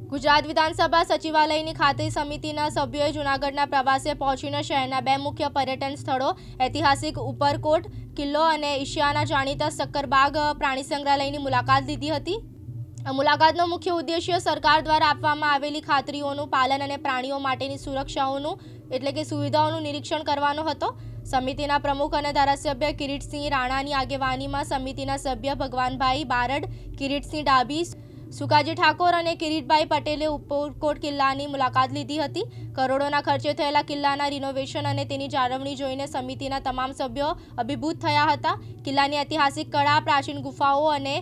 ગુજરાત વિધાનસભા સચિવાલયની ખાતરી સમિતિના સભ્યોએ જૂનાગઢના પ્રવાસે પહોંચીને શહેરના બે મુખ્ય પર્યટન સ્થળો ઐતિહાસિક ઉપરકોટ કિલ્લો અને એશિયાના જાણીતા સક્કરબાગ પ્રાણી સંગ્રહાલયની મુલાકાત લીધી હતી। આ મુલાકાતનો મુખ્ય ઉદ્દેશ્ય સરકાર દ્વારા આપવામાં આવેલી ખાતરીઓનું પાલન અને પ્રાણીઓ માટેની સુરક્ષાઓનું એટલે કે સુવિધાઓનું નિરીક્ષણ કરવાનો હતો। સમિતિના પ્રમુખ અને ધારાસભ્ય કિરીટસિંહ રાણાની આગેવાનીમાં સમિતિના સભ્ય ભગવાનભાઈ બારડ, કિરીટસિંહ ડાભી, સુકાજી ઠાકોર અને કિરીટભાઈ પટેલે ઉપરકોટ કિલ્લાની મુલાકાત લીધી હતી। કરોડોના ખર્ચે થયેલા કિલ્લાના રિનોવેશન અને તેની જાળવણી જોઈને સમિતિના તમામ સભ્યો અભિભૂત થયા હતા। કિલ્લાની ઐતિહાસિક કળા, પ્રાચીન ગુફાઓ અને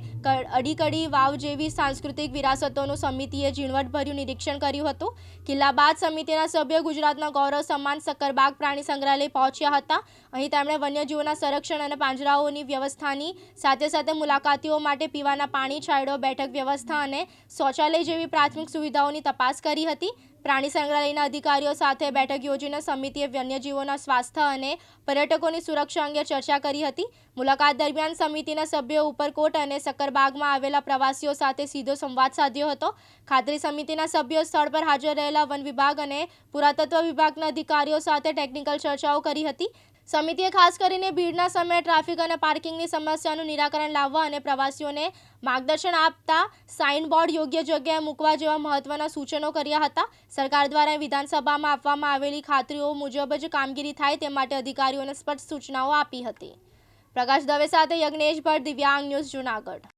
અડીકડી વાવ જેવી સાંસ્કૃતિક વિરાસતોનું સમિતિએ ઝીણવટભર્યું નિરીક્ષણ કર્યું હતું। કિલ્લા બાદ સમિતિના સભ્યો ગુજરાતના ગૌરવ સમાન સક્કરબાગ પ્રાણી સંગ્રહાલય પહોંચ્યા હતા। અહીં તેમણે વન્યજીવોના સંરક્ષણ અને પાંજરાઓની વ્યવસ્થાની સાથે સાથે મુલાકાતીઓ માટે પીવાના પાણી, છાંયડો, બેઠક વ્યવસ્થા અને શૌચાલય જેવી પ્રાથમિક સુવિધાઓની તપાસ કરી હતી। પ્રાણી સંગ્રહાલયના અધિકારીઓ સાથે બેઠક યોજીને સમિતિએ વન્યજીવોના સ્વાસ્થ્ય અને પર્યટકોની સુરક્ષા અંગે ચર્ચા કરી હતી। મુલાકાત દરમિયાન સમિતિના સભ્યોએ ઉપરકોટ અને સક્કરબાગમાં આવેલા પ્રવાસીઓ સાથે સીધો સંવાદ સાધ્યો હતો। ખાતરી સમિતિના સભ્યો સ્થળ પર હાજર રહેલા વન વિભાગ અને પુરાતત્વ વિભાગના અધિકારીઓ સાથે ટેકનિકલ ચર્ચાઓ કરી હતી। સમિતિએ ખાસ કરીને ભીડના સમયે ટ્રાફિક અને પાર્કિંગની સમસ્યાનું નિરાકરણ લાવવા અને પ્રવાસીઓને માર્ગદર્શન આપતા સાઇનબોર્ડ યોગ્ય જગ્યાએ મૂકવા જેવા મહત્વના સૂચનો કર્યા હતા। સરકાર દ્વારા વિધાનસભામાં આપવામાં આવેલી ખાતરીઓ મુજબ જ કામગીરી થાય તે માટે અધિકારીઓને સ્પષ્ટ સૂચનાઓ આપી હતી। પ્રકાશ દવે સાથે યજ્ઞેશ ભટ્ટ, દિવ્યાંગ ન્યૂઝ, જૂનાગઢ।